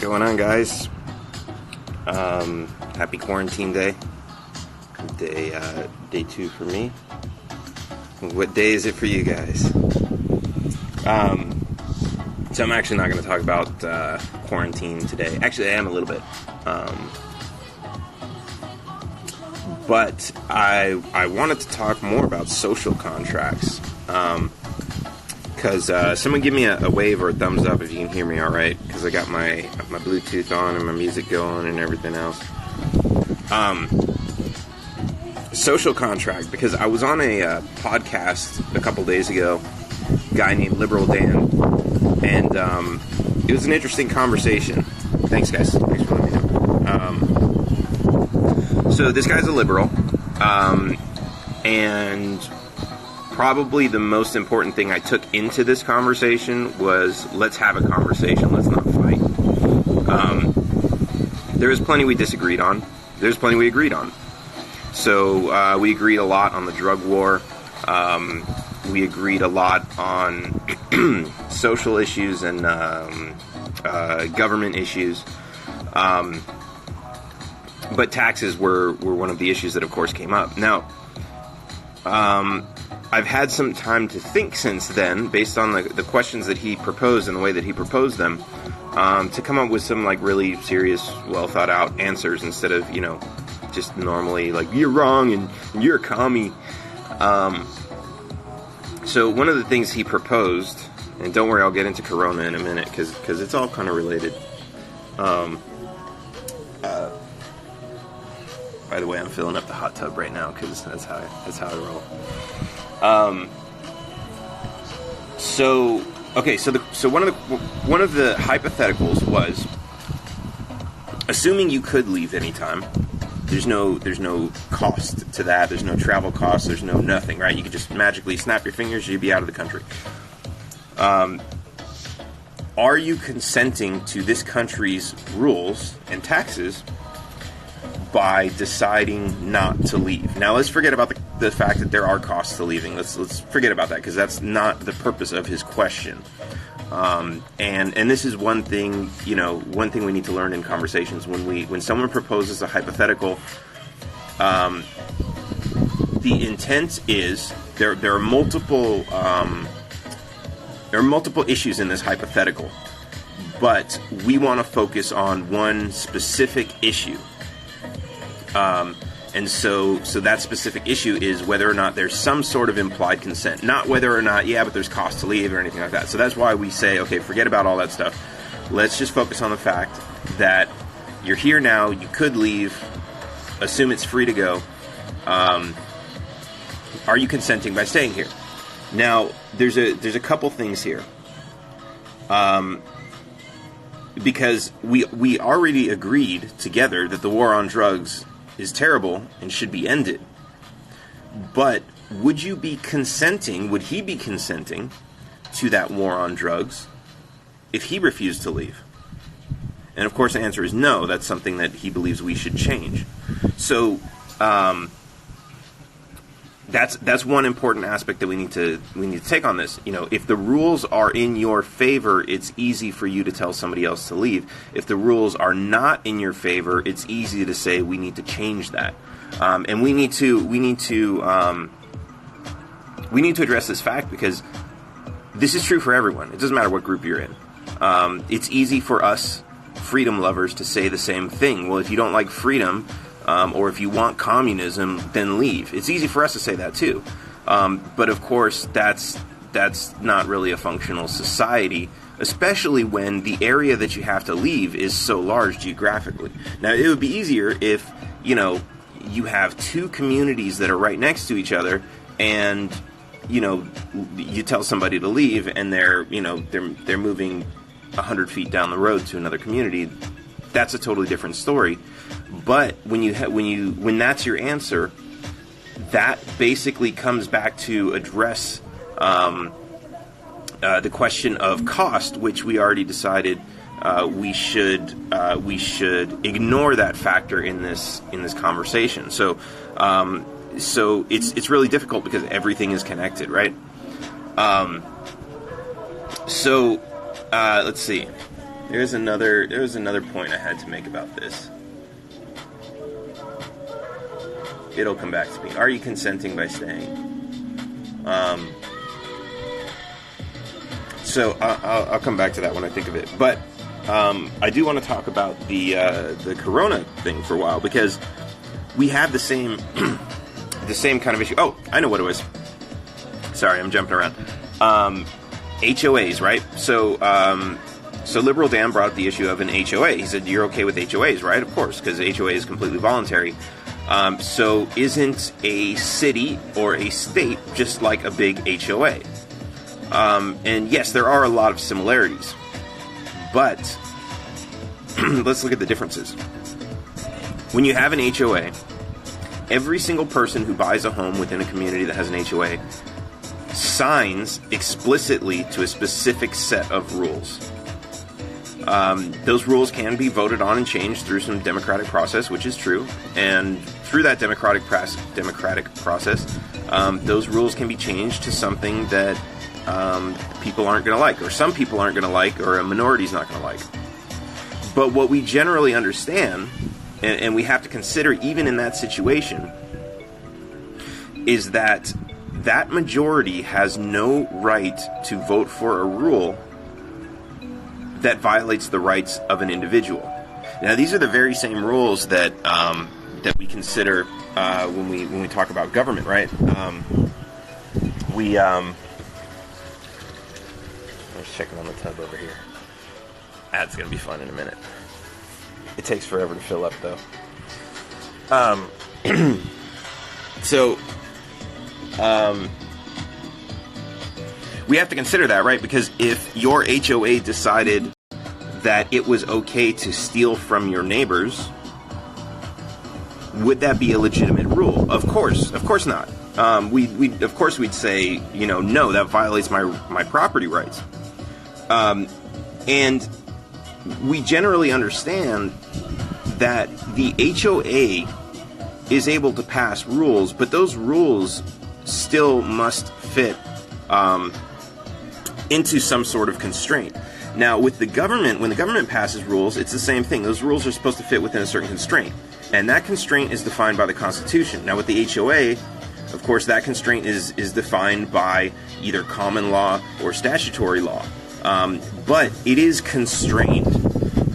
going on, guys? Happy quarantine day. Day 2 for me. What day is it for you guys? So I'm actually not going to talk about quarantine today. Actually, I am a little bit. But I wanted to talk more about social contracts. Because someone give me a wave or a thumbs up if you can hear me all right, because I got my Bluetooth on and my music going and everything else. Social contract, because I was on a podcast a couple days ago, a guy named Liberal Dan, and it was an interesting conversation. Thanks, guys. Thanks for letting me know. So this guy's a liberal, and probably the most important thing I took into this conversation was, let's have a conversation, let's not fight. There was plenty we disagreed on. There's plenty we agreed on. So we agreed a lot on the drug war. We agreed a lot on social issues and government issues. But taxes were one of the issues that, of course, came up. Now, I've had some time to think since then, based on the questions that he proposed and the way that he proposed them, to come up with some really serious, well thought out answers instead of, just normally you're wrong and you're a commie. So one of the things he proposed, and don't worry, I'll get into Corona in a minute because it's all kind of related. By the way, I'm filling up the hot tub right now because that's how I roll. So one of the hypotheticals was, assuming you could leave anytime, there's no cost to that, there's no travel cost, there's no nothing, right? You could just magically snap your fingers, you'd be out of the country. Are you consenting to this country's rules and taxes by deciding not to leave? Now, let's forget about the fact that there are costs to leaving. Let's forget about that, because that's not the purpose of his question. And this is one thing we need to learn in conversations. When someone proposes a hypothetical, the intent is there are multiple issues in this hypothetical, but we want to focus on one specific issue. And so that specific issue is whether or not there's some sort of implied consent, not whether or not, but there's cost to leave or anything like that. So that's why we say, okay, forget about all that stuff. Let's just focus on the fact that you're here now, you could leave, assume it's free to go. Are you consenting by staying here? Now, there's a couple things here. Because we already agreed together that the war on drugs is terrible and should be ended. But would he be consenting to that war on drugs if he refused to leave? And of course the answer is no. That's something that he believes we should change. So that's one important aspect that we need to take on this. If the rules are in your favor, it's easy for you to tell somebody else to leave. If the rules are not in your favor, it's easy to say we need to change that. And we need to address this fact, because this is true for everyone. It doesn't matter what group you're in. It's easy for us freedom lovers to say the same thing. Well, if you don't like freedom, or if you want communism, then leave. It's easy for us to say that too. But of course, that's not really a functional society, especially when the area that you have to leave is so large geographically. Now, it would be easier if, you have two communities that are right next to each other, and, you tell somebody to leave, and they're moving 100 feet down the road to another community. That's a totally different story. But when that's your answer, that basically comes back to address the question of cost, which we already decided we should ignore that factor in this conversation. So it's really difficult because everything is connected, right? Let's see. There's another point I had to make about this. It'll come back to me. Are you consenting by staying? So I'll come back to that when I think of it. But I do want to talk about the Corona thing for a while, because we have the same the same kind of issue. Oh, I know what it was. Sorry, I'm jumping around. HOAs, right? So Liberal Dan brought up the issue of an HOA. He said, you're okay with HOAs, right? Of course, because HOA is completely voluntary. So isn't a city or a state just like a big HOA? And yes, there are a lot of similarities. But let's look at the differences. When you have an HOA, every single person who buys a home within a community that has an HOA signs explicitly to a specific set of rules. Those rules can be voted on and changed through some democratic process, which is true. And through that democratic process, those rules can be changed to something that people aren't going to like, or some people aren't going to like, or a minority's not going to like. But what we generally understand, and we have to consider even in that situation, is that that majority has no right to vote for a rule that violates the rights of an individual. Now, these are the very same rules that that we consider when we talk about government, right? I was checking on the tub over here. That's gonna be fun in a minute. It takes forever to fill up, though. We have to consider that, right? Because if your HOA decided that it was okay to steal from your neighbors, would that be a legitimate rule? Of course not. Of course we'd say, no, that violates my property rights. And we generally understand that the HOA is able to pass rules, but those rules still must fit into some sort of constraint. Now, with the government, when the government passes rules, it's the same thing. Those rules are supposed to fit within a certain constraint, and that constraint is defined by the Constitution. Now, with the HOA, of course, that constraint is defined by either common law or statutory law, but it is constrained,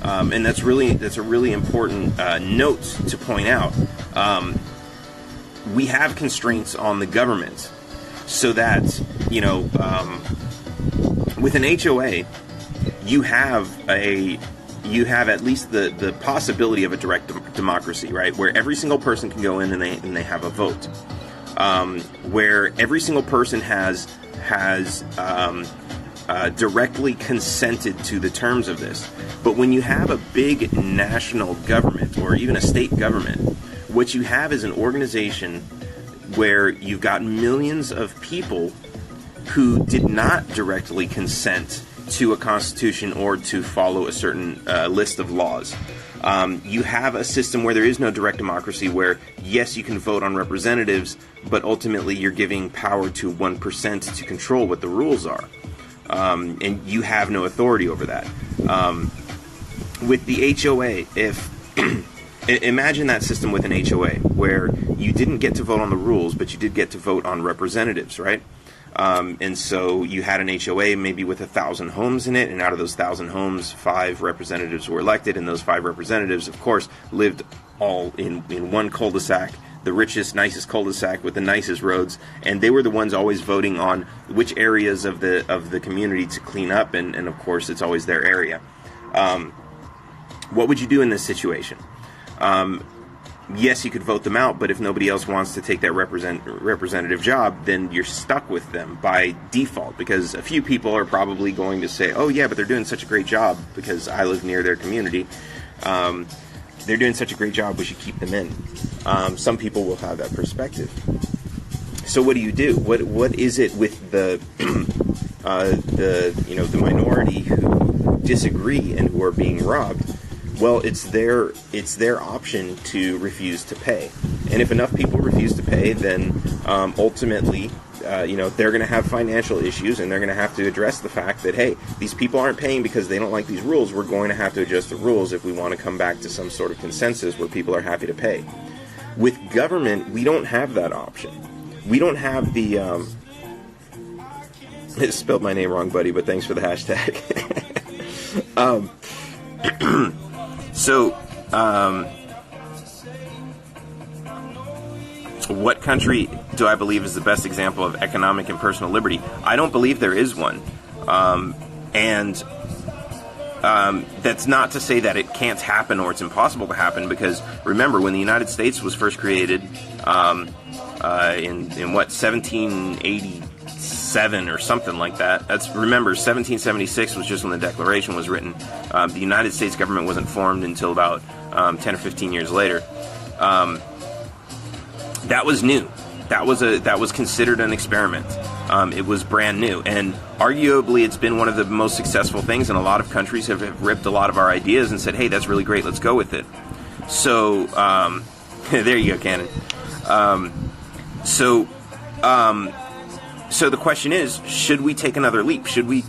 and that's a really important note to point out. We have constraints on the government, so that with an HOA, you have at least the possibility of a direct democracy, right? Where every single person can go in and they have a vote. Where every single person has directly consented to the terms of this. But when you have a big national government or even a state government, what you have is an organization where you've got millions of people who did not directly consent to a constitution or to follow a certain list of laws. You have a system where there is no direct democracy, where, yes, you can vote on representatives, but ultimately you're giving power to 1% to control what the rules are. And you have no authority over that. With the HOA, imagine that system with an HOA, where you didn't get to vote on the rules, but you did get to vote on representatives, right? And so you had an HOA maybe with 1,000 homes in it, and out of those 1,000 homes, 5 representatives were elected, and those 5 representatives, of course, lived all in one cul-de-sac, the richest, nicest cul-de-sac with the nicest roads, and they were the ones always voting on which areas of the community to clean up, and of course, it's always their area. What would you do in this situation? Yes, you could vote them out, but if nobody else wants to take that representative job, then you're stuck with them by default, because a few people are probably going to say, oh yeah, but they're doing such a great job because I live near their community. They're doing such a great job, we should keep them in. Some people will have that perspective. So what do you do? What is it with the minority who disagree and who are being robbed? Well, it's their option to refuse to pay. And if enough people refuse to pay, then ultimately they're going to have financial issues, and they're going to have to address the fact that, hey, these people aren't paying because they don't like these rules. We're going to have to adjust the rules if we want to come back to some sort of consensus where people are happy to pay. With government, we don't have that option. We don't have the... I spelled my name wrong, buddy, but thanks for the hashtag. What country do I believe is the best example of economic and personal liberty? I don't believe there is one. That's not to say that it can't happen or it's impossible to happen, because remember, when the United States was first created in 1787 or something like that. Remember, 1776 was just when the Declaration was written. The United States government wasn't formed until about 10 or 15 years later. That was new. That was considered an experiment. It was brand new, and arguably it's been one of the most successful things, and a lot of countries have ripped a lot of our ideas and said, hey, that's really great, let's go with it. So there you go, Cannon. So the question is, should we take another leap? Should we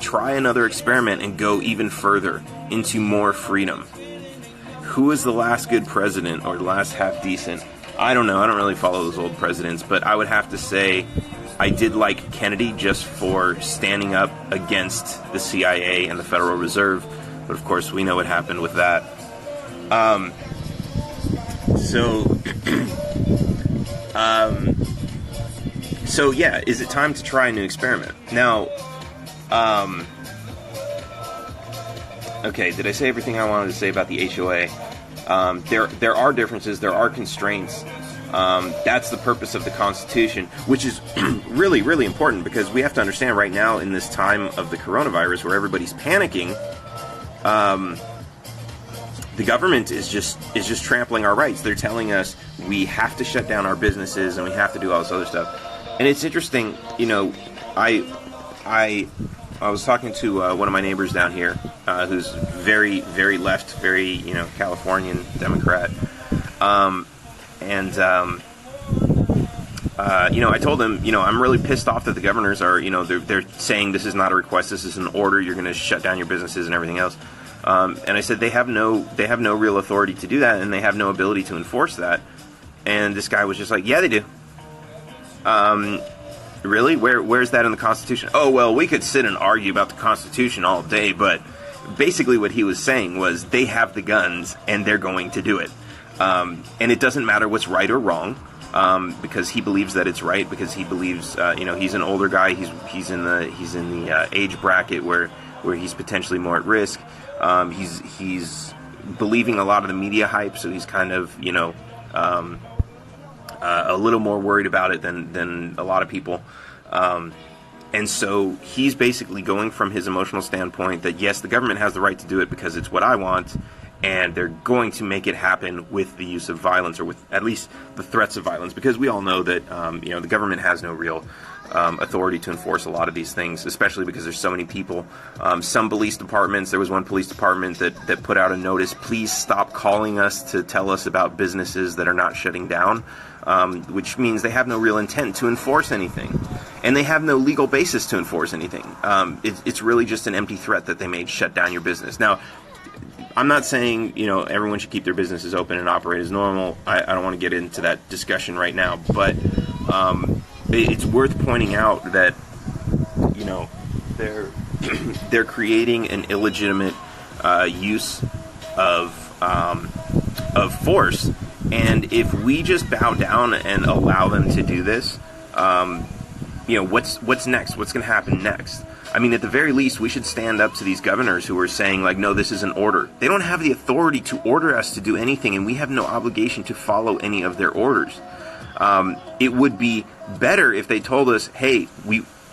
try another experiment and go even further into more freedom? Who is the last good president, or the last half decent? I don't know. I don't really follow those old presidents, but I would have to say I did like Kennedy just for standing up against the CIA and the Federal Reserve. But of course, we know what happened with that. So yeah, is it time to try a new experiment? Now, okay, did I say everything I wanted to say about the HOA? There are differences, there are constraints. That's the purpose of the Constitution, which is really, really important, because we have to understand right now, in this time of the coronavirus where everybody's panicking, the government is just trampling our rights. They're telling us we have to shut down our businesses and we have to do all this other stuff. And it's interesting, I was talking to one of my neighbors down here, who's very, very left, very, Californian Democrat. I told him, I'm really pissed off that the governors are, they're saying this is not a request, this is an order, you're going to shut down your businesses and everything else. And I said they have no real authority to do that, and they have no ability to enforce that. And this guy was just like, yeah, they do. Really? Where's that in the Constitution? Oh, well, we could sit and argue about the Constitution all day, but basically what he was saying was they have the guns and they're going to do it. And it doesn't matter what's right or wrong, because he believes that it's right, because he believes, he's an older guy, he's in the age bracket where he's potentially more at risk. He's believing a lot of the media hype, so he's kind of, a little more worried about it than a lot of people. And so he's basically going from his emotional standpoint that, yes, the government has the right to do it because it's what I want, and they're going to make it happen with the use of violence, or with at least the threats of violence, because we all know that, the government has no real authority to enforce a lot of these things, especially because there's so many people. Some police departments, there was one police department that put out a notice, please stop calling us to tell us about businesses that are not shutting down, which means they have no real intent to enforce anything. And they have no legal basis to enforce anything. It's really just an empty threat that they made, shut down your business. Now, I'm not saying, everyone should keep their businesses open and operate as normal. I don't want to get into that discussion right now, but it's worth pointing out that, they're creating an illegitimate use of force, and if we just bow down and allow them to do this, what's next? What's going to happen next? I mean, at the very least, we should stand up to these governors who are saying, no, this is an order. They don't have the authority to order us to do anything, and we have no obligation to follow any of their orders. It would be better if they told us, hey,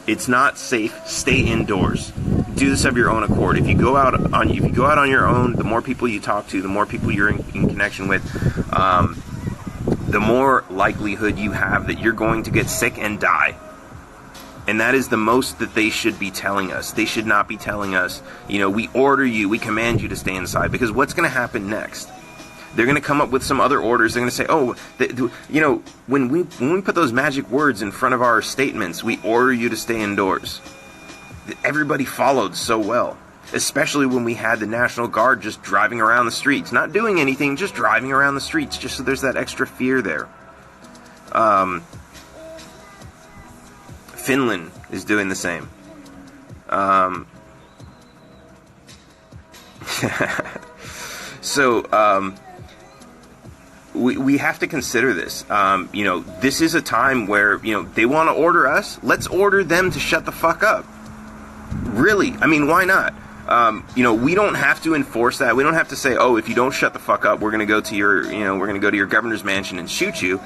it's not safe, stay indoors. Do this of your own accord. If you go out on your own, the more people you talk to, the more people you're in connection with, the more likelihood you have that you're going to get sick and die. And that is the most that they should be telling us. They should not be telling us, we order you, we command you to stay inside. Because what's going to happen next? They're going to come up with some other orders. They're going to say, oh, when we put those magic words in front of our statements, we order you to stay indoors. Everybody followed so well, especially when we had the National Guard just driving around the streets, not doing anything, just driving around the streets, just so there's that extra fear there. Finland is doing the same. So, we have to consider this. This is a time where, they want to order us. Let's order them to shut the fuck up. Really? I mean, why not? We don't have to enforce that. We don't have to say, oh, if you don't shut the fuck up, we're going to go to your governor's mansion and shoot you.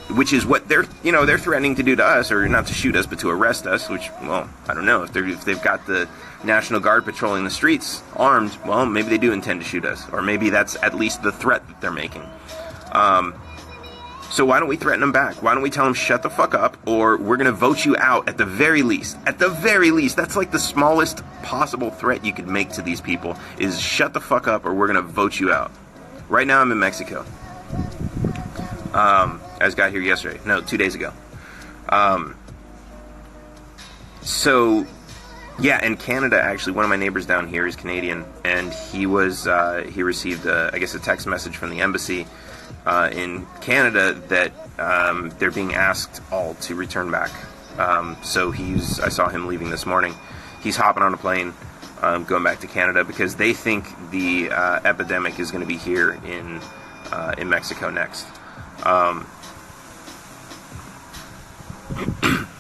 Which is what they're threatening to do to us, or not to shoot us, but to arrest us, which, well, I don't know. If they've got the National Guard patrolling the streets armed, well, maybe they do intend to shoot us, or maybe that's at least the threat that they're making. So why don't we threaten them back? Why don't we tell them, shut the fuck up, or we're going to vote you out at the very least. At the very least, that's like the smallest possible threat you could make to these people, is shut the fuck up, or we're going to vote you out. Right now I'm in Mexico. I just got here yesterday. No, 2 days ago. So, yeah, in Canada, actually, one of my neighbors down here is Canadian, and he received, I guess, a text message from the embassy in Canada that they're being asked all to return back. So I saw him leaving this morning. He's hopping on a plane, going back to Canada, because they think the epidemic is going to be here in Mexico next.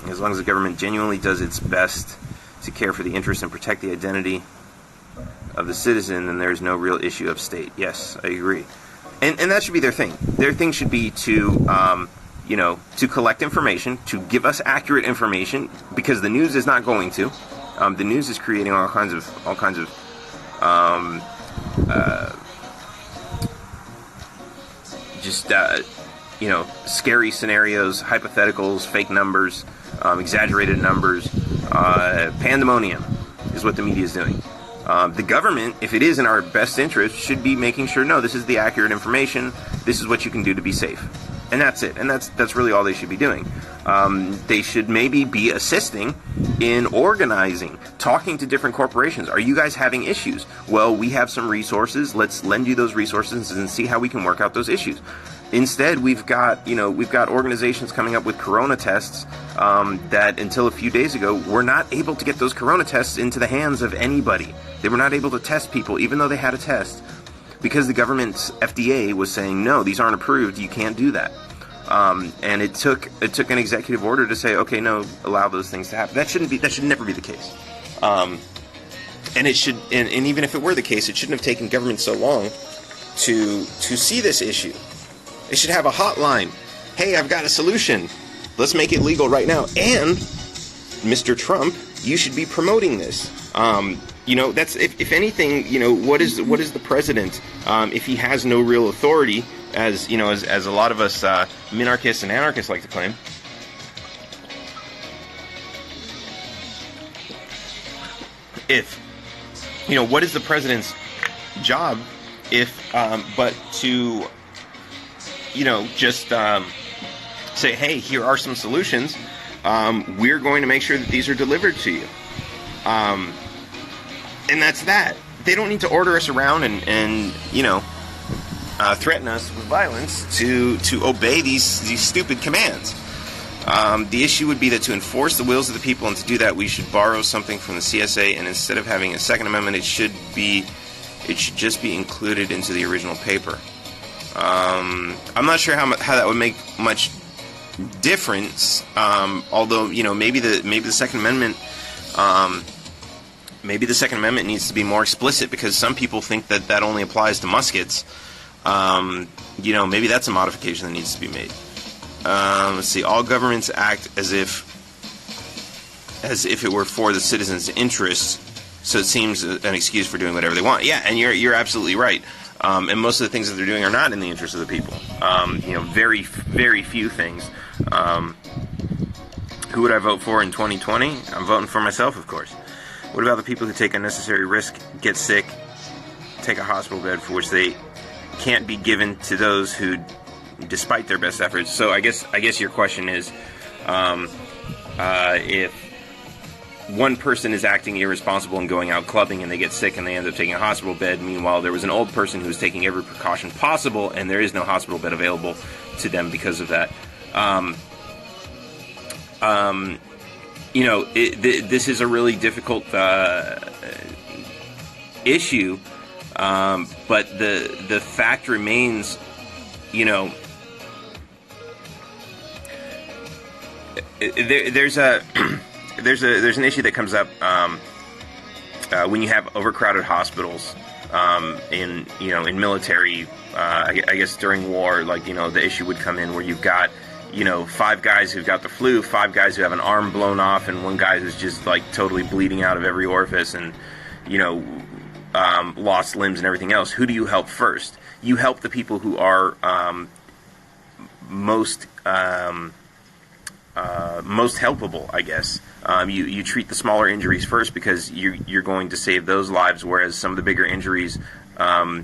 As long as the government genuinely does its best to care for the interests and protect the identity of the citizen, then there's no real issue of state. Yes, I agree. And that should be their thing. Their thing should be to, to collect information, to give us accurate information, because the news is not going to. The news is creating all kinds of scary scenarios, hypotheticals, fake numbers, exaggerated numbers. Pandemonium is what the media is doing. The government, if it is in our best interest, should be making sure, no, this is the accurate information, this is what you can do to be safe. And that's it. And that's really all they should be doing. They should maybe be assisting in organizing, talking to different corporations. Are you guys having issues? Well, we have some resources. Let's lend you those resources and see how we can work out those issues. Instead, we've got organizations coming up with corona tests that until a few days ago were not able to get those corona tests into the hands of anybody. They were not able to test people, even though they had a test, because the government's FDA was saying, no, these aren't approved, you can't do that. And it took an executive order to say, okay, no, allow those things to happen. That should never be the case. And even if it were the case, it shouldn't have taken government so long to see this issue. They should have a hotline. Hey, I've got a solution. Let's make it legal right now. And, Mr. Trump, you should be promoting this. That's if anything. What is the president if he has no real authority, as a lot of us minarchists and anarchists like to claim? What is the president's job but to just say, hey, here are some solutions. We're going to make sure that these are delivered to you. And that's that. They don't need to order us around and threaten us with violence to obey these stupid commands. The issue would be that to enforce the wills of the people, and to do that, we should borrow something from the CSA, and instead of having a Second Amendment, it should just be included into the original paper. I'm not sure how that would make much difference. Although maybe the Second Amendment needs to be more explicit, because some people think that only applies to muskets. Maybe that's a modification that needs to be made. Let's see. All governments act as if it were for the citizens' interests, so it seems an excuse for doing whatever they want. Yeah, and you're absolutely right. And most of the things that they're doing are not in the interest of the people. Very, very few things. Who would I vote for in 2020? I'm voting for myself, of course. What about the people who take unnecessary risk, get sick, take a hospital bed for which they can't be given to those who, despite their best efforts. So I guess your question is, if one person is acting irresponsible and going out clubbing and they get sick and they end up taking a hospital bed, meanwhile there was an old person who's taking every precaution possible and there is no hospital bed available to them because of that. This is a really difficult issue, but the fact remains, there's an issue that comes up when you have overcrowded hospitals in military. I guess during war, the issue would come in where you've got 5 guys who've got the flu, 5 guys who have an arm blown off, and 1 guy who's just totally bleeding out of every orifice and lost limbs and everything else. Who do you help first? You help the people who are most helpable, I guess. You treat the smaller injuries first because you're going to save those lives, whereas some of the bigger injuries, not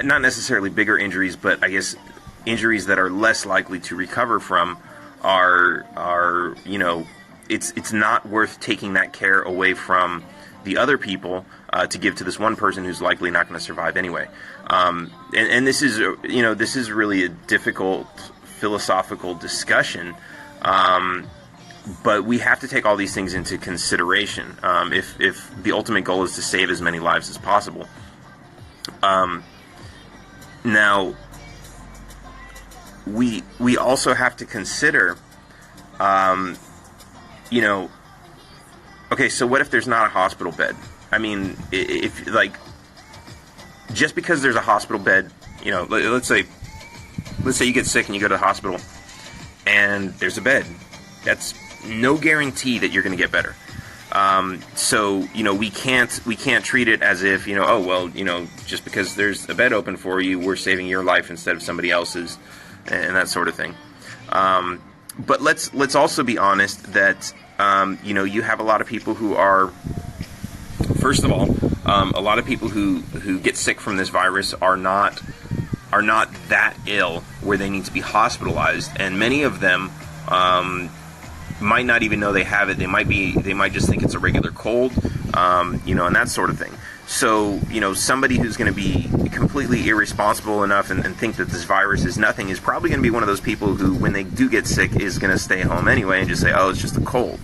necessarily bigger injuries, but I guess injuries that are less likely to recover from are it's not worth taking that care away from the other people to give to this one person who's likely not going to survive anyway. And this is really a difficult philosophical discussion. But we have to take all these things into consideration if the ultimate goal is to save as many lives as possible. Now, we also have to consider, okay, so what if there's not a hospital bed? I mean, if just because there's a hospital bed, let's say you get sick and you go to the hospital and there's a bed. That's no guarantee that you're going to get better. So we can't treat it as if just because there's a bed open for you, we're saving your life instead of somebody else's, and that sort of thing. But let's also be honest that you have a lot of people who are, first of all, a lot of people who get sick from this virus are not that ill where they need to be hospitalized, and many of them might not even know they have it. They might just think it's a regular cold, and that sort of thing. So, somebody who's going to be completely irresponsible enough and think that this virus is nothing is probably going to be one of those people who, when they do get sick, is going to stay home anyway and just say, oh, it's just a cold.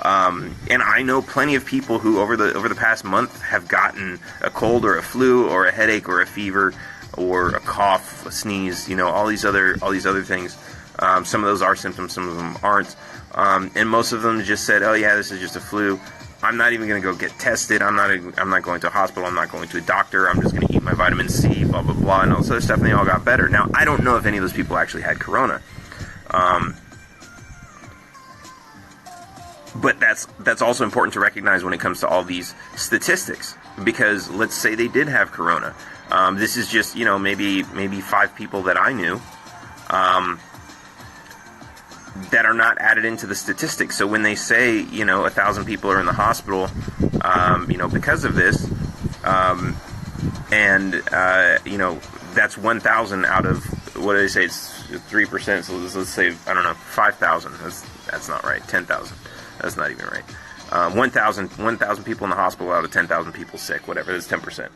And I know plenty of people who over the past month have gotten a cold or a flu or a headache or a fever or a cough, a sneeze, all these other things. Some of those are symptoms, some of them aren't. And most of them just said, oh yeah, this is just a flu. I'm not even going to go get tested. I'm not going to a hospital. I'm not going to a doctor. I'm just going to eat my vitamin C, blah, blah, blah, and all this other stuff, and they all got better. Now, I don't know if any of those people actually had corona. But that's also important to recognize when it comes to all these statistics, because let's say they did have corona. This is just, maybe 5 people that I knew that are not added into the statistics. So when they say, 1,000 people are in the hospital, because of this, that's 1,000 out of, what do they say, it's 3%, so let's say, 5,000. That's not right, 10,000. That's not even right. 1,000 people in the hospital out of 10,000 people sick, whatever, that's 10%.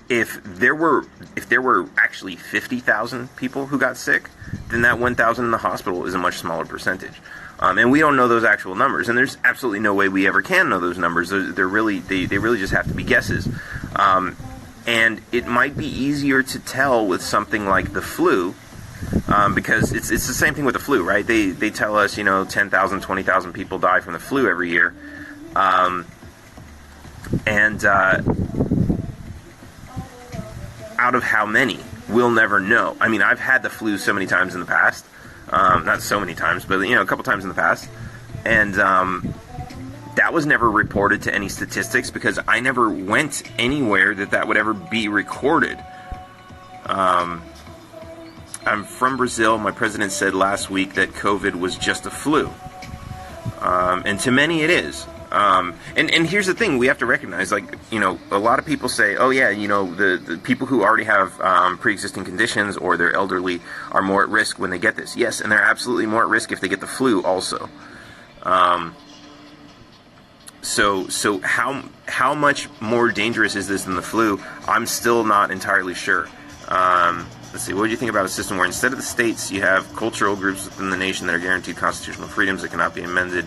If there were actually 50,000 people who got sick, then that 1,000 in the hospital is a much smaller percentage. And we don't know those actual numbers, and there's absolutely no way we ever can know those numbers. They really just have to be guesses. And it might be easier to tell with something like the flu, because it's the same thing with the flu, right? They tell us, 10,000, 20,000 people die from the flu every year. Out of how many, we'll never know. I mean, I've had the flu so many times in the past. Not so many times, but, a couple times in the past. And that was never reported to any statistics because I never went anywhere that would ever be recorded. I'm from Brazil. My president said last week that COVID was just a flu. And to many it is. And here's the thing: we have to recognize, like, a lot of people say, "Oh yeah, the people who already have pre-existing conditions or they're elderly are more at risk when they get this." Yes, and they're absolutely more at risk if they get the flu, also. So how much more dangerous is this than the flu? I'm still not entirely sure. Let's see, what do you think about a system where instead of the states, you have cultural groups within the nation that are guaranteed constitutional freedoms that cannot be amended,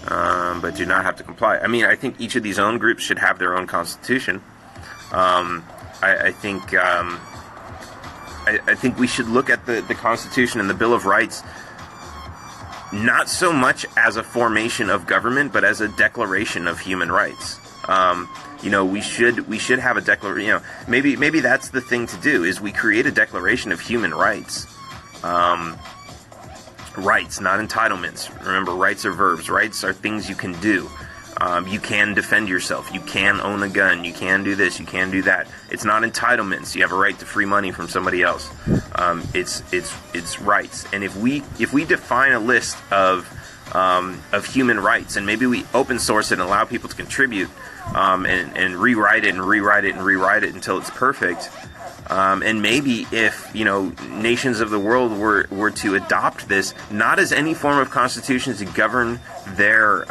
but do not have to comply? I mean, I think each of these own groups should have their own constitution. I think we should look at the Constitution and the Bill of Rights not so much as a formation of government, but as a declaration of human rights. We should have a declaration. Maybe that's the thing to do, is we create a declaration of human rights. Rights, not entitlements. Remember, rights are verbs. Rights are things you can do. You can defend yourself. You can own a gun. You can do this. You can do that. It's not entitlements. You have a right to free money from somebody else. It's rights. And if we define a list of human rights, and maybe we open source it and allow people to contribute, and rewrite it and rewrite it and rewrite it until it's perfect. And maybe if nations of the world were to adopt this, not as any form of constitution to govern their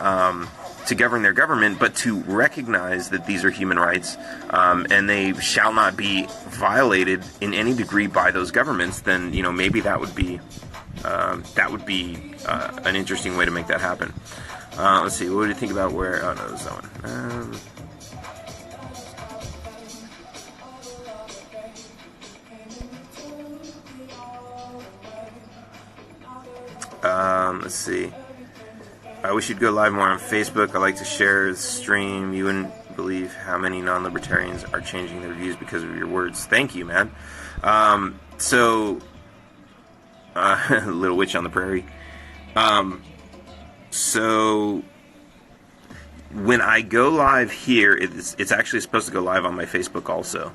government, but to recognize that these are human rights, and they shall not be violated in any degree by those governments, then maybe that would be an interesting way to make that happen. Let's see. What do you think about where? Oh no, there's that one. Let's see. I wish you'd go live more on Facebook. I like to share the stream. You wouldn't believe how many non-libertarians are changing their views because of your words. Thank you, man. Little witch on the prairie. So when I go live here, it's actually supposed to go live on my Facebook also.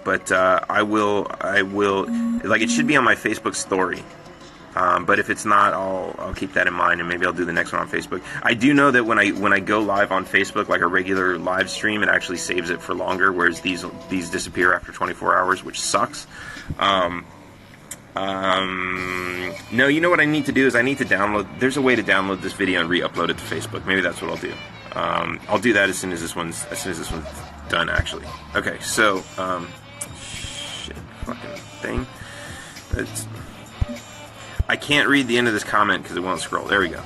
But I will, like, it should be on my Facebook story. But if it's not, I'll keep that in mind, and maybe I'll do the next one on Facebook. I do know that when I go live on Facebook, like a regular live stream, it actually saves it for longer, whereas these disappear after 24 hours, which sucks. No, you know what I need to do is I need to download. There's a way to download this video and re-upload it to Facebook. Maybe that's what I'll do. I'll do that as soon as this one's done, actually. Okay, so shit, fucking thing. I can't read the end of this comment because it won't scroll. There we go.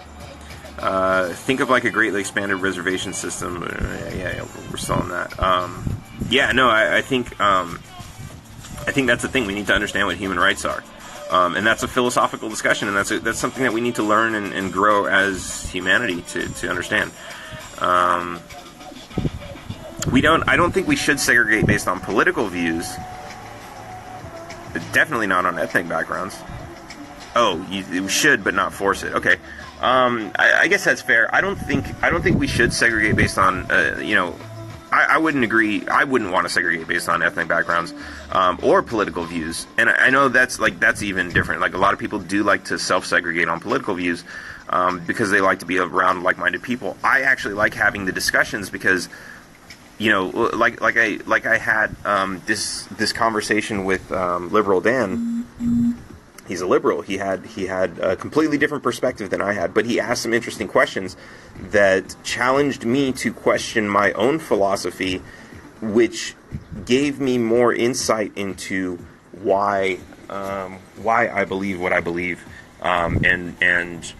Think of like a greatly expanded reservation system. Yeah, we're still on that. I think that's the thing. We need to understand what human rights are, and that's a philosophical discussion, and that's something that we need to learn and grow as humanity to understand. I don't think we should segregate based on political views. Definitely not on ethnic backgrounds. Oh, you should, but not force it. Okay, I guess that's fair. I don't think we should segregate based on I wouldn't agree. I wouldn't want to segregate based on ethnic backgrounds or political views. And I know that's even different. Like, a lot of people do like to self-segregate on political views because they like to be around like-minded people. I actually like having the discussions because, like I had this conversation with Liberal Dan. He's a liberal. He had a completely different perspective than I had, but he asked some interesting questions that challenged me to question my own philosophy, which gave me more insight into why I believe what I believe, and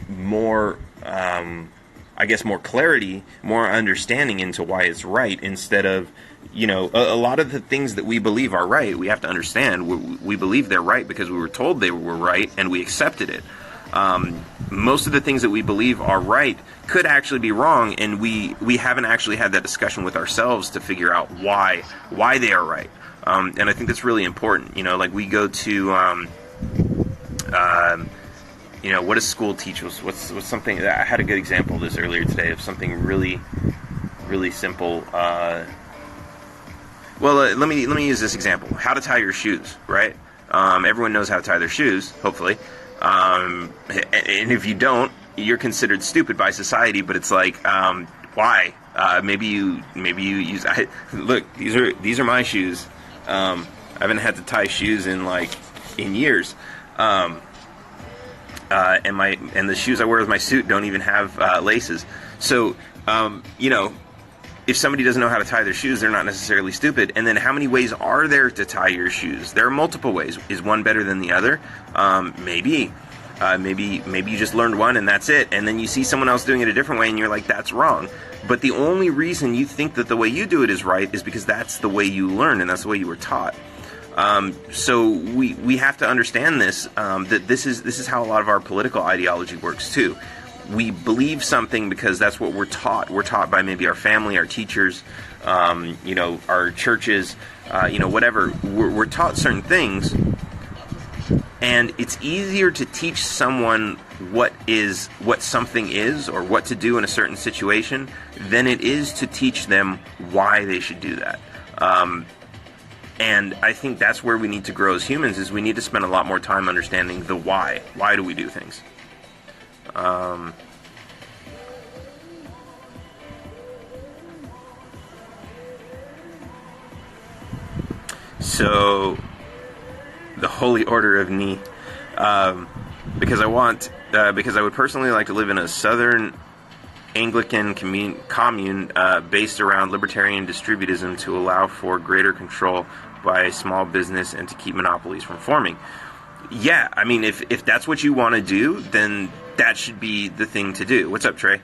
more, I guess, more clarity, more understanding into why it's right, instead of, a lot of the things that we believe are right, we have to understand we believe they're right because we were told they were right and we accepted it. Most of the things that we believe are right could actually be wrong, and we haven't actually had that discussion with ourselves to figure out why they are right. And I think that's really important. Like, we go to what does school teach us? What's something? I had a good example of this earlier today of something really, really simple. Let me use this example. How to tie your shoes, right? Everyone knows how to tie their shoes, hopefully. And if you don't, you're considered stupid by society, but it's like, why? Maybe you use. Look, these are my shoes. I haven't had to tie shoes in years. And the shoes I wear with my suit don't even have laces. So, if somebody doesn't know how to tie their shoes, they're not necessarily stupid. And then how many ways are there to tie your shoes? There are multiple ways. Is one better than the other? Maybe. Maybe you just learned one and that's it. And then you see someone else doing it a different way and you're like, that's wrong. But the only reason you think that the way you do it is right is because that's the way you learned and that's the way you were taught. So we have to understand this, that this is how a lot of our political ideology works too. We believe something because that's what we're taught. We're taught by maybe our family, our teachers, our churches, whatever. We're taught certain things, and it's easier to teach someone what something is or what to do in a certain situation than it is to teach them why they should do that. And I think that's where we need to grow as humans, is we need to spend a lot more time understanding the why. Why do we do things? So, the Holy Order of Knee, because I would personally like to live in a Southern Anglican commune based around libertarian distributism to allow for greater control by small business and to keep monopolies from forming. Yeah, I mean, if that's what you want to do, then that should be the thing to do. What's up, Trey?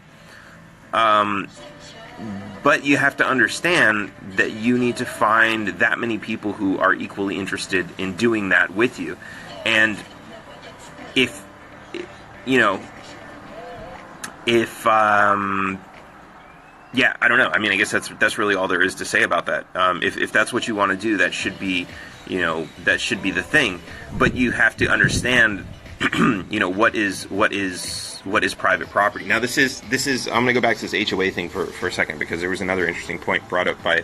But you have to understand that you need to find that many people who are equally interested in doing that with you. And if I don't know. I mean, I guess that's really all there is to say about that. If that's what you want to do, that should be, that should be the thing. But you have to understand, what is private property. Now, this is. I'm going to go back to this HOA thing for a second, because there was another interesting point brought up by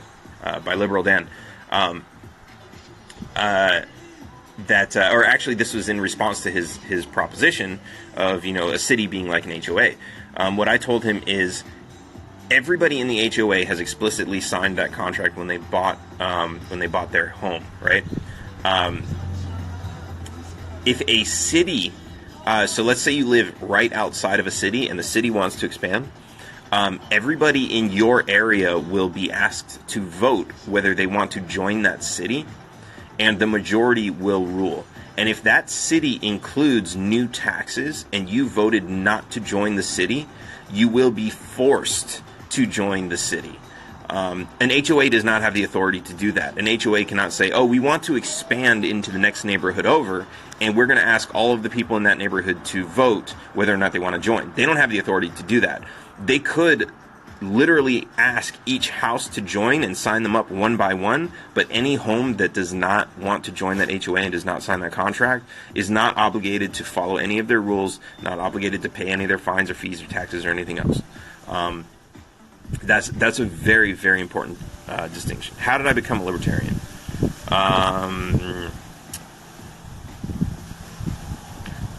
Liberal Dan. Or actually, this was in response to his proposition of a city being like an HOA. What I told him is, everybody in the HOA has explicitly signed that contract when they bought their home, right? If a city, so let's say you live right outside of a city and the city wants to expand, everybody in your area will be asked to vote whether they want to join that city, and the majority will rule. And if that city includes new taxes and you voted not to join the city, you will be forced to join the city. An HOA does not have the authority to do that. An HOA cannot say, oh, we want to expand into the next neighborhood over, and we're going to ask all of the people in that neighborhood to vote whether or not they want to join. They don't have the authority to do that. They could literally ask each house to join and sign them up one by one, but any home that does not want to join that HOA and does not sign that contract is not obligated to follow any of their rules, not obligated to pay any of their fines or fees or taxes or anything else. That's a very, very important distinction. How did I become a libertarian?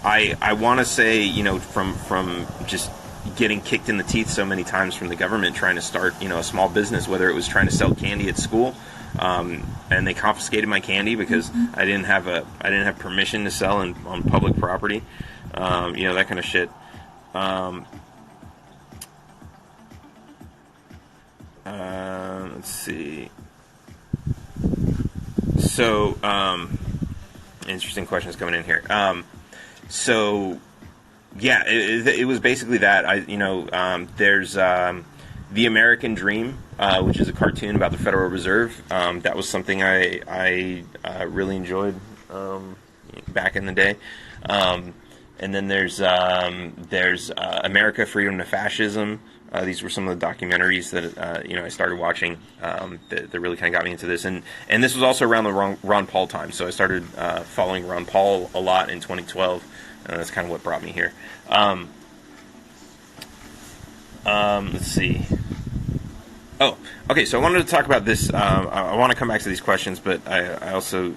I want to say, from just getting kicked in the teeth so many times from the government trying to start, a small business, whether it was trying to sell candy at school, and they confiscated my candy because I didn't have permission to sell on public property, that kind of shit. Let's see. So, interesting questions coming in here. Yeah, it was basically that. There's The American Dream, which is a cartoon about the Federal Reserve. That was something I really enjoyed back in the day. And then there's America, Freedom to Fascism. These were some of the documentaries that I started watching that really kind of got me into this. And this was also around the Ron Paul time, so I started following Ron Paul a lot in 2012. And that's kind of what brought me here. Let's see. Oh, okay. So I wanted to talk about this. I want to come back to these questions, but I also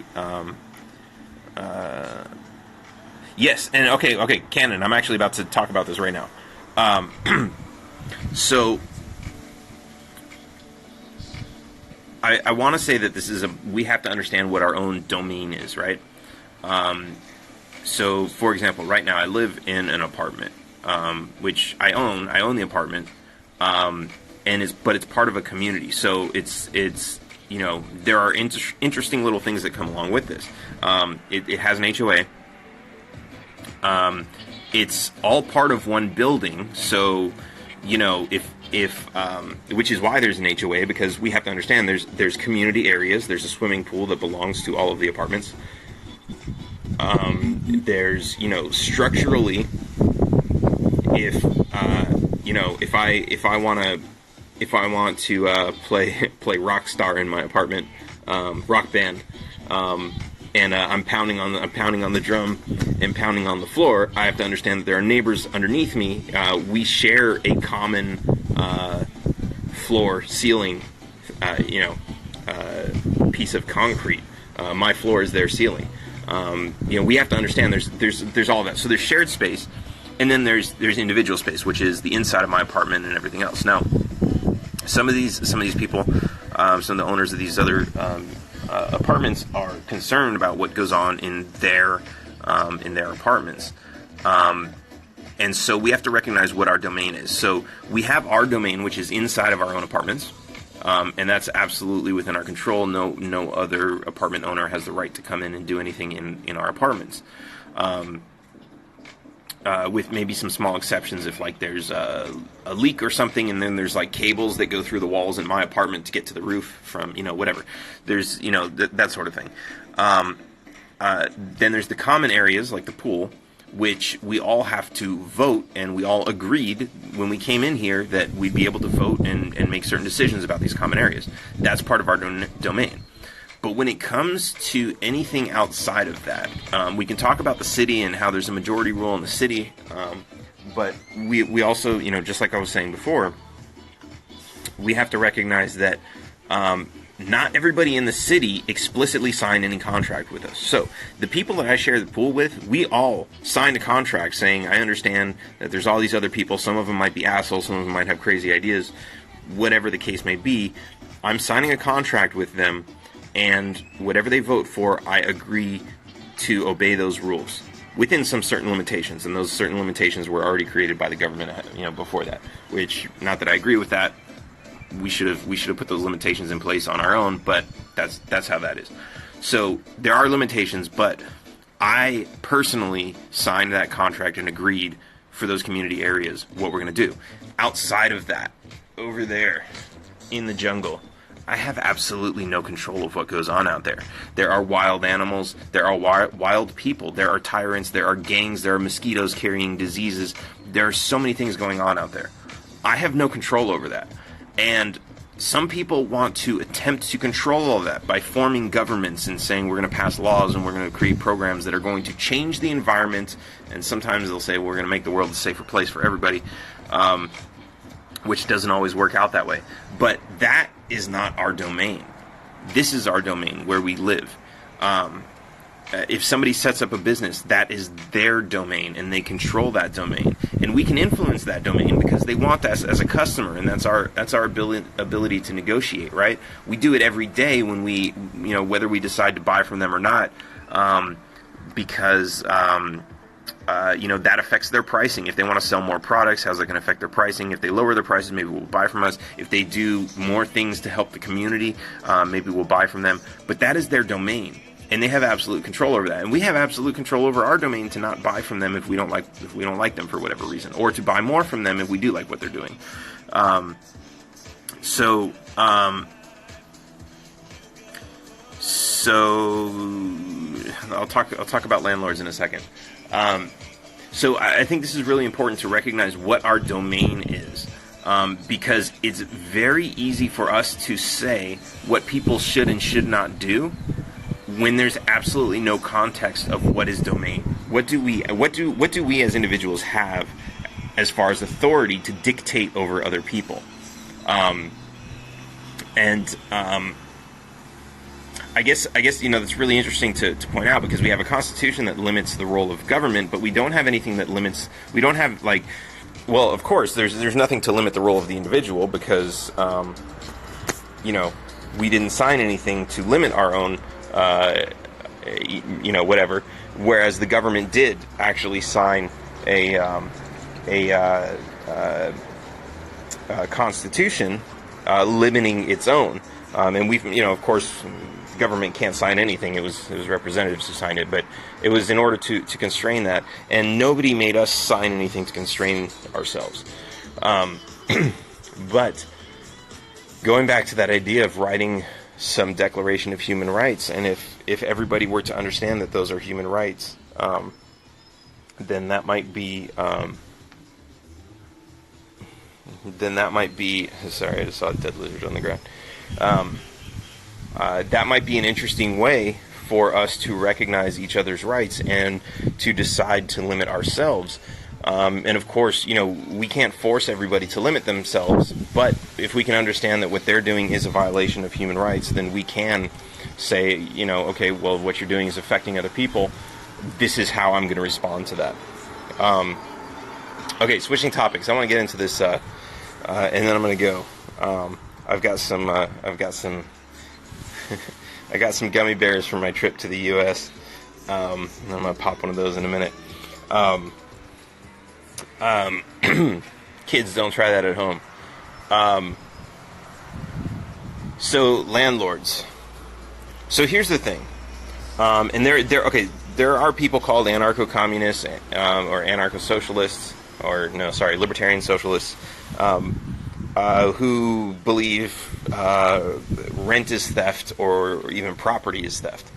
yes. And okay, Cannon. I'm actually about to talk about this right now. So I want to say that we have to understand what our own domain is, right? So, for example, right now I live in an apartment, which I own. I own the apartment, but it's part of a community. So it's there are interesting little things that come along with this. It has an HOA. It's all part of one building. So, if which is why there's an HOA, because we have to understand there's community areas. There's a swimming pool that belongs to all of the apartments. There's structurally, if I want to play rock star in my apartment, rock band, and I'm pounding on the drum and pounding on the floor, I have to understand that there are neighbors underneath me. We share a common floor ceiling, piece of concrete. My floor is their ceiling. We have to understand there's all that. So there's shared space, and then there's individual space, which is the inside of my apartment and everything else. Now, some of these people, some of the owners of these other apartments are concerned about what goes on in their apartments. And so we have to recognize what our domain is. So we have our domain, which is inside of our own apartments. And that's absolutely within our control. No other apartment owner has the right to come in and do anything in our apartments. With maybe some small exceptions if there's a leak or something, and then there's cables that go through the walls in my apartment to get to the roof from whatever. There's that sort of thing. Then there's the common areas like the pool, which we all have to vote, and we all agreed when we came in here that we'd be able to vote and make certain decisions about these common areas. That's part of our domain. But when it comes to anything outside of that, we can talk about the city and how there's a majority rule in the city, but we also, just like I was saying before, we have to recognize that not everybody in the city explicitly signed any contract with us. So the people that I share the pool with, we all signed a contract saying, I understand that there's all these other people. Some of them might be assholes. Some of them might have crazy ideas. Whatever the case may be, I'm signing a contract with them, and whatever they vote for, I agree to obey those rules within some certain limitations. And those certain limitations were already created by the government, before that. Which, not that I agree with that. We should have put those limitations in place on our own, but that's how that is. So there are limitations, but I personally signed that contract and agreed for those community areas what we're going to do. Outside of that, over there in the jungle, I have absolutely no control of what goes on out there. There are wild animals, there are wild people, there are tyrants, there are gangs, there are mosquitoes carrying diseases. There are so many things going on out there. I have no control over that. And some people want to attempt to control all that by forming governments and saying we're going to pass laws and we're going to create programs that are going to change the environment. And sometimes they'll say we're going to make the world a safer place for everybody, which doesn't always work out that way. But that is not our domain. This is our domain where we live. If somebody sets up a business, that is their domain, and they control that domain, and we can influence that domain because they want us as a customer, and that's our ability to negotiate, right? We do it every day when we, whether we decide to buy from them or not, because that affects their pricing. If they want to sell more products, how's that going to affect their pricing? If they lower their prices, maybe we'll buy from us. If they do more things to help the community, maybe we'll buy from them. But that is their domain. And they have absolute control over that, and we have absolute control over our domain to not buy from them if we don't like them for whatever reason, or to buy more from them if we do like what they're doing. So I'll talk about landlords in a second. So I think this is really important to recognize what our domain is, because it's very easy for us to say what people should and should not do when there's absolutely no context of what is domain. What do we as individuals have as far as authority to dictate over other people? I guess that's really interesting to point out, because we have a constitution that limits the role of government, but we don't have anything that limits. We don't have well, of course, there's nothing to limit the role of the individual because, we didn't sign anything to limit our own, whatever. Whereas the government did actually sign a constitution limiting its own. And we've, of course, the government can't sign anything. It was representatives who signed it, but it was in order to constrain that. And nobody made us sign anything to constrain ourselves. But going back to that idea of writing some Declaration of Human Rights, and if everybody were to understand that those are human rights, then that might be sorry, I just saw a dead lizard on the ground. That might be an interesting way for us to recognize each other's rights and to decide to limit ourselves. And of course, we can't force everybody to limit themselves, but if we can understand that what they're doing is a violation of human rights, then we can say, okay, well, what you're doing is affecting other people. This is how I'm going to respond to that. Okay, switching topics. I want to get into this, and then I'm going to go. I've got some I got some gummy bears from my trip to the U.S. I'm going to pop one of those in a minute. Kids, don't try that at home. So landlords. So here's the thing. And there are people called anarcho-communists or anarcho-socialists, libertarian socialists, who believe rent is theft or even property is theft.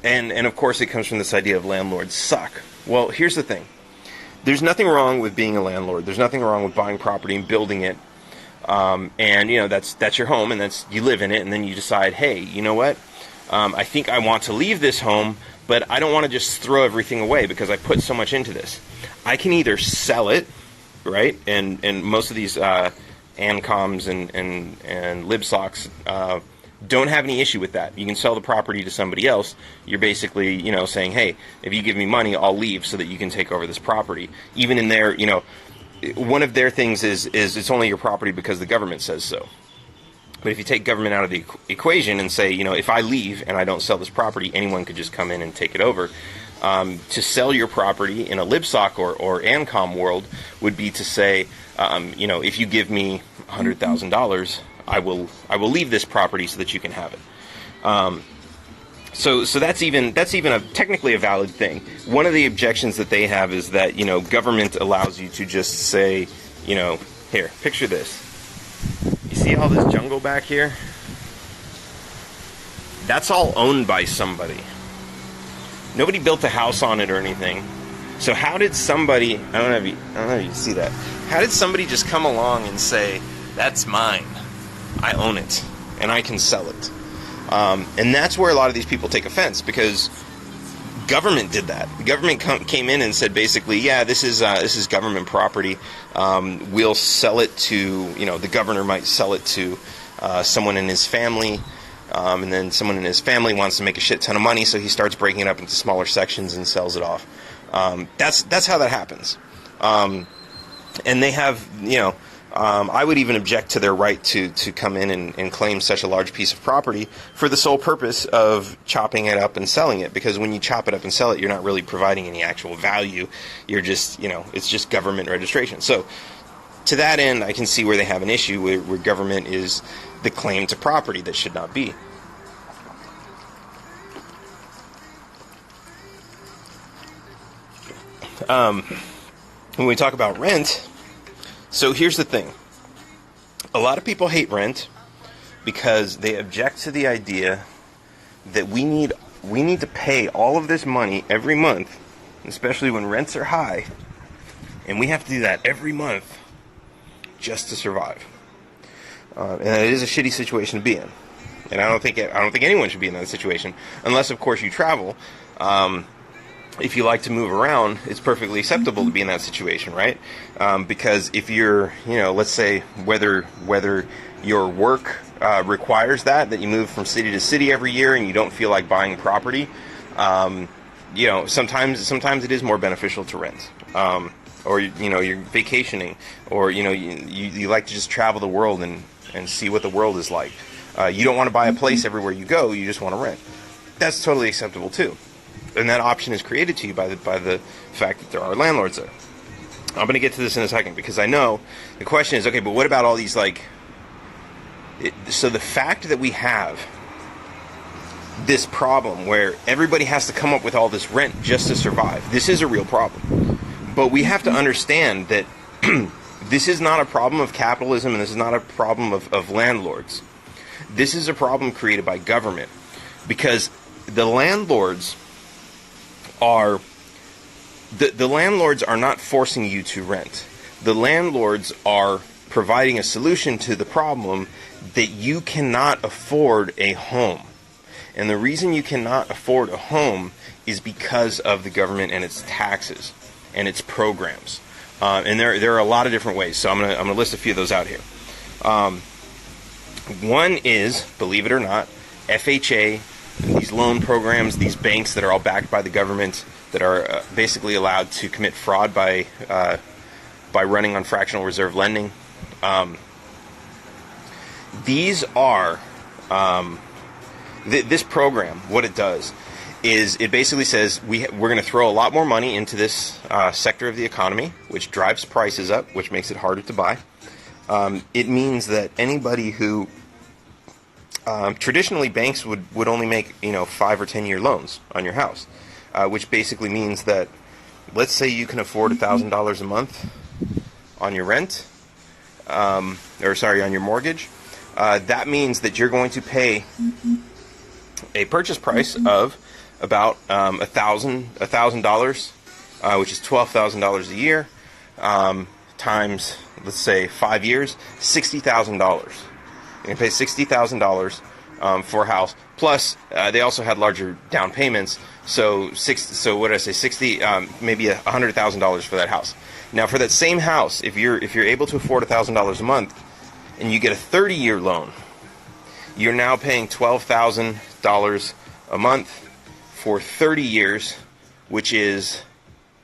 And of course it comes from this idea of landlords suck. Well, here's the thing. There's nothing wrong with being a landlord. There's nothing wrong with buying property and building it. And that's your home, and you live in it, and then you decide, hey, you know what? I think I want to leave this home, but I don't want to just throw everything away because I put so much into this. I can either sell it, right? And most of these ANCOMs and LibSocs don't have any issue with that. You can sell the property to somebody else. You're basically, saying, hey, if you give me money, I'll leave so that you can take over this property. Even in their, one of their things is it's only your property because the government says so. But if you take government out of the equation and say, if I leave and I don't sell this property, anyone could just come in and take it over. To sell your property in a LibSoc or ANCOM world would be to say, if you give me $100,000, I will leave this property so that you can have it. So that's even technically a valid thing. One of the objections that they have is that government allows you to just say, here, picture this. You see all this jungle back here? That's all owned by somebody. Nobody built a house on it or anything. So how did somebody? I don't know if you see that. How did somebody just come along and say, "That's mine. I own it, and I can sell it"? And that's where a lot of these people take offense, because government did that. The government came in and said basically, yeah, this is government property. We'll sell it to, the governor might sell it to someone in his family, and then someone in his family wants to make a shit ton of money, so he starts breaking it up into smaller sections and sells it off. That's how that happens. And they have, I would even object to their right to come in and claim such a large piece of property for the sole purpose of chopping it up and selling it. Because when you chop it up and sell it, you're not really providing any actual value. You're just, it's just government registration. So to that end, I can see where they have an issue where government is the claim to property that should not be. When we talk about rent, so here's the thing. A lot of people hate rent because they object to the idea that we need to pay all of this money every month, especially when rents are high, and we have to do that every month just to survive. And it is a shitty situation to be in. And I don't think anyone should be in that situation, unless of course you travel. If you like to move around, it's perfectly acceptable to be in that situation, right? Because if you're, let's say whether your work requires that you move from city to city every year and you don't feel like buying property, sometimes it is more beneficial to rent. Or you're vacationing, or you like to just travel the world and see what the world is like. You don't want to buy a place everywhere you go. You just want to rent. That's totally acceptable too, and that option is created to you by the fact that there are landlords there. I'm going to get to this in a second, because I know the question is, okay, but what about all these so the fact that we have this problem where everybody has to come up with all this rent just to survive, this is a real problem. But we have to understand that this is not a problem of capitalism, and this is not a problem of landlords. This is a problem created by government, because the landlords are not forcing you to rent. The landlords are providing a solution to the problem that you cannot afford a home. And the reason you cannot afford a home is because of the government and its taxes and its programs. And there are a lot of different ways. So I'm gonna list a few of those out here. One is, believe it or not, FHA, these loan programs, these banks that are all backed by the government, that are basically allowed to commit fraud by running on fractional reserve lending. These are this program. What it does is it basically says we're going to throw a lot more money into this sector of the economy, which drives prices up, which makes it harder to buy. It means that anybody who traditionally banks would only make 5 or 10 year loans on your house, which basically means that, let's say you can afford $1,000 a month on your rent, on your mortgage. That means that you're going to pay a purchase price of about $1,000, which is $12,000 a year, times, let's say, 5 years, $60,000. You're going to pay $60,000 for a house. Plus, they also had larger down payments. So what did I say? 60, maybe $100,000 for that house. Now, for that same house, if you're able to afford $1,000 a month, and you get a 30-year loan, you're now paying $12,000 a month for 30 years, which is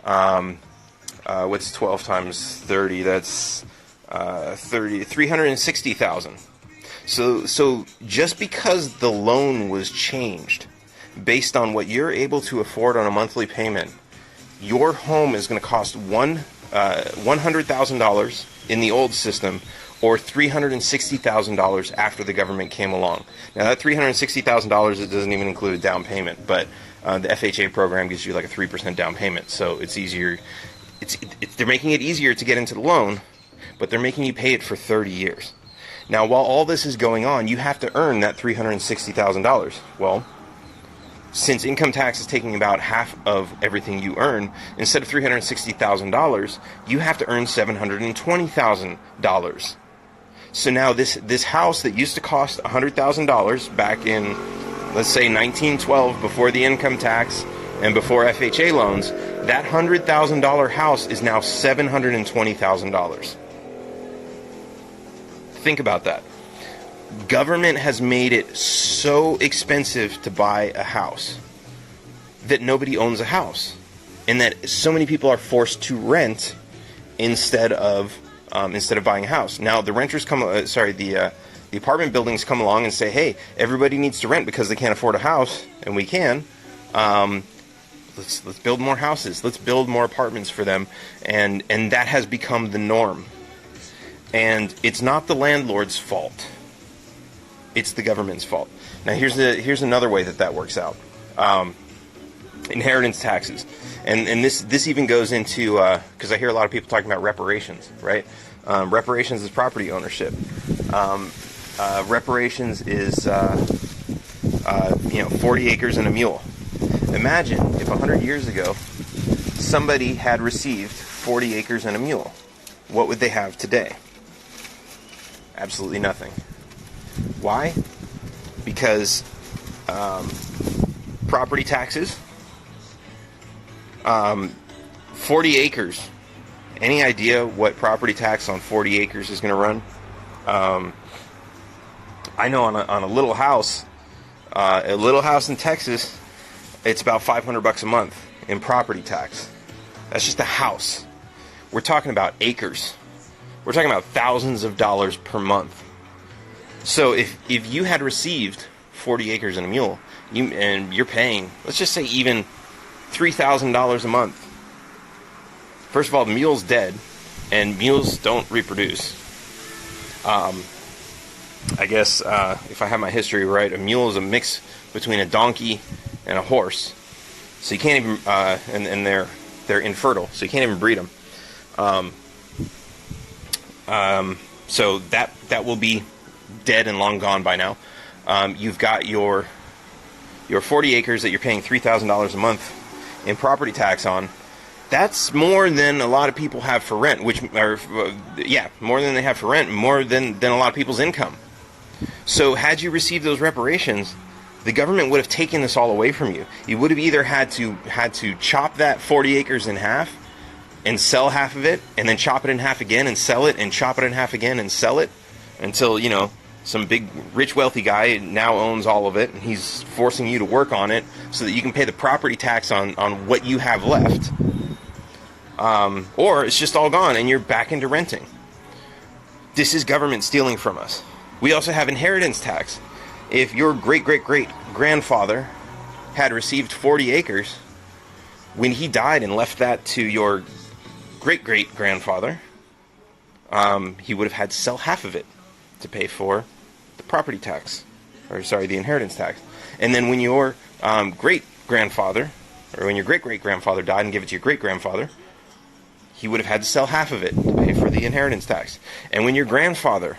what's 12 times 30? That's 360,000. So just because the loan was changed based on what you're able to afford on a monthly payment, your home is going to cost $100,000 in the old system, or $360,000 after the government came along. Now that $360,000, it doesn't even include a down payment, but the FHA program gives you like a 3% down payment, so it's easier. They're making it easier to get into the loan, but they're making you pay it for 30 years. Now, while all this is going on, you have to earn that $360,000. Well, since income tax is taking about half of everything you earn, instead of $360,000, you have to earn $720,000. So now this house that used to cost $100,000 back in, let's say, 1912, before the income tax and before FHA loans, that $100,000 house is now $720,000. Think about that. Government has made it so expensive to buy a house that nobody owns a house, and that so many people are forced to rent instead of buying a house. Now the renters the apartment buildings come along and say, hey, everybody needs to rent because they can't afford a house, and we can. Let's build more houses. Let's build more apartments for them, and that has become the norm. And it's not the landlord's fault. It's the government's fault. Now here's another way that works out. Inheritance taxes, and this even goes into, because I hear a lot of people talking about reparations, right? Reparations is property ownership. Reparations is 40 acres and a mule. Imagine if 100 years ago somebody had received 40 acres and a mule. What would they have today? Absolutely nothing. Why? Because property taxes, 40 acres. Any idea what property tax on 40 acres is going to run? I know on a little house in Texas, it's about $500 a month in property tax. That's just a house. We're talking about acres. We're talking about thousands of dollars per month. So if you had received 40 acres and a mule, and you're paying, let's just say even $3,000 a month. First of all, the mule's dead, and mules don't reproduce. I guess if I have my history right, a mule is a mix between a donkey and a horse. So you can't even, and they're infertile, so you can't even breed them. So that will be dead and long gone by now. You've got your 40 acres that you're paying $3,000 a month in property tax on. That's more than a lot of people have for rent, more than they have for rent, more than a lot of people's income. So had you received those reparations, the government would have taken this all away from you. You would have either had to chop that 40 acres in half and sell half of it, and then chop it in half again and sell it, and chop it in half again and sell it, until, some big, rich, wealthy guy now owns all of it, and he's forcing you to work on it so that you can pay the property tax on what you have left. Or it's just all gone and you're back into renting. This is government stealing from us. We also have inheritance tax. If your great-great-great-grandfather had received 40 acres, when he died and left that to your great-great-grandfather, he would have had to sell half of it to pay for the property tax, the inheritance tax. And then when your great-grandfather, or when your great-great-grandfather died and gave it to your great-grandfather, he would have had to sell half of it to pay for the inheritance tax. And when your great-grandfather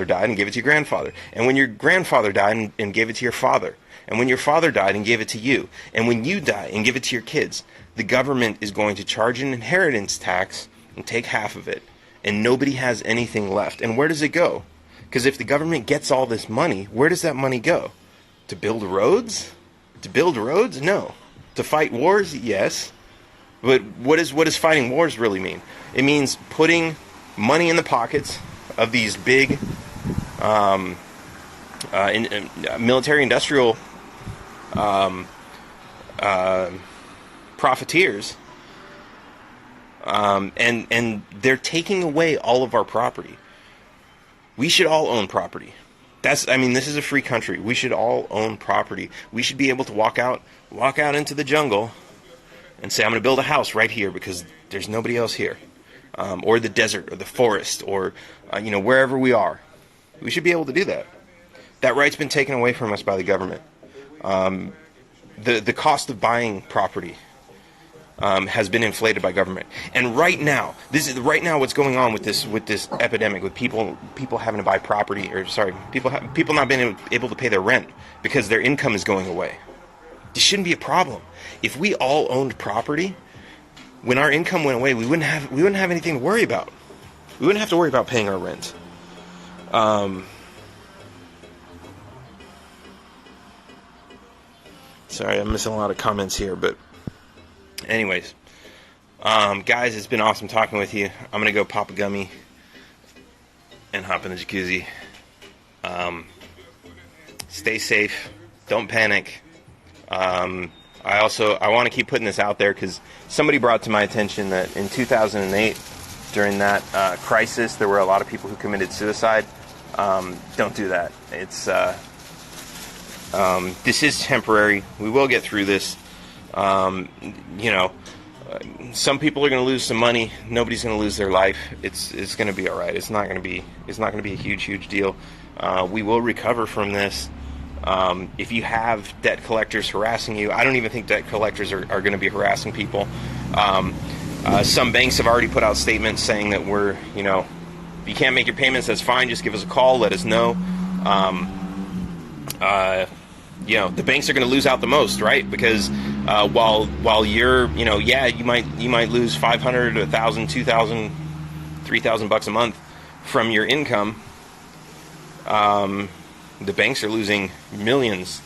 died and gave it to your grandfather, and when your grandfather died and gave it to your father, and when your father died and gave it to you, and when you die and give it to your kids, the government is going to charge an inheritance tax and take half of it, and nobody has anything left. And where does it go? Because if the government gets all this money, where does that money go? To build roads? To build roads? No. To fight wars? Yes. But what does fighting wars really mean? It means putting money in the pockets of these big military-industrial profiteers, and they're taking away all of our property. We should all own property. This is a free country. We should all own property. We should be able to walk out into the jungle and say, I'm going to build a house right here because there's nobody else here. Or the desert, or the forest, or wherever we are. We should be able to do that. That right's been taken away from us by the government. The cost of buying property has been inflated by government. And right now what's going on with this epidemic, with people having to buy property, people not being able to pay their rent because their income is going away. This shouldn't be a problem. If we all owned property, when our income went away, we wouldn't have anything to worry about. We wouldn't have to worry about paying our rent. Sorry, I'm missing a lot of comments here, but anyways, guys, it's been awesome talking with you. I'm gonna go pop a gummy and hop in the jacuzzi. Stay safe. Don't panic. I want to keep putting this out there because somebody brought to my attention that in 2008, during that crisis, there were a lot of people who committed suicide. Don't do that. This is temporary. We will get through this. Some people are going to lose some money. Nobody's going to lose their life. It's going to be all right. It's not going to be a huge deal. We will recover from this. If you have debt collectors harassing you, I don't even think debt collectors are going to be harassing people. Some banks have already put out statements saying that if you can't make your payments, that's fine. Just give us a call. Let us know. The banks are going to lose out the most, right? Because while you're, you might lose $500, $1,000, $2,000, $3,000 a month from your income. The banks are losing millions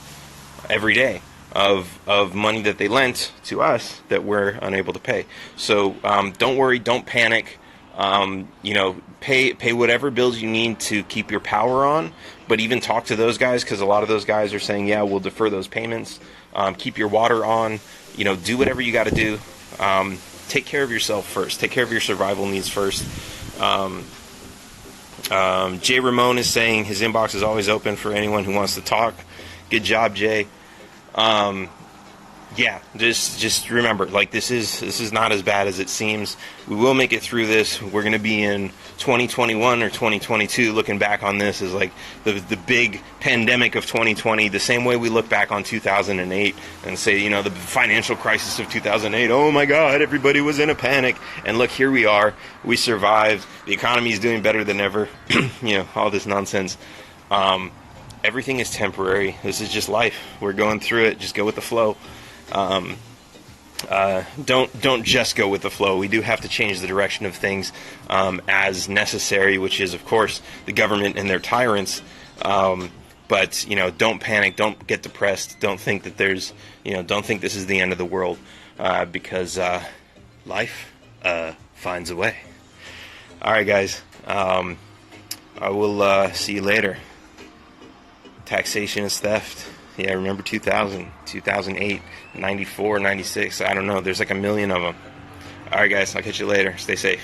every day of money that they lent to us that we're unable to pay. So don't worry, don't panic. Pay whatever bills you need to keep your power on, But even talk to those guys, because a lot of those guys are saying, yeah, we'll defer those payments. Keep your water on. Do whatever you got to do. Take care of yourself first. Take care of your survival needs first. Jay Ramon is saying his inbox is always open for anyone who wants to talk. Good job, Jay. Yeah, just remember, like, this is not as bad as it seems. We will make it through this. We're going to be in 2021 or 2022 looking back on this as like the big pandemic of 2020, the same way we look back on 2008 and say, the financial crisis of 2008. Oh my God, everybody was in a panic. And look, here we are. We survived. The economy is doing better than ever. All this nonsense. Everything is temporary. This is just life. We're going through it. Just go with the flow. Don't just go with the flow. We do have to change the direction of things as necessary, which is, of course, the government and their tyrants. But don't panic. Don't get depressed. Don't think that don't think this is the end of the world, because life finds a way. All right, guys. I will see you later. Taxation is theft. Yeah, remember 2000, 2008, 94, 96. I don't know. There's like a million of them. All right, guys. I'll catch you later. Stay safe.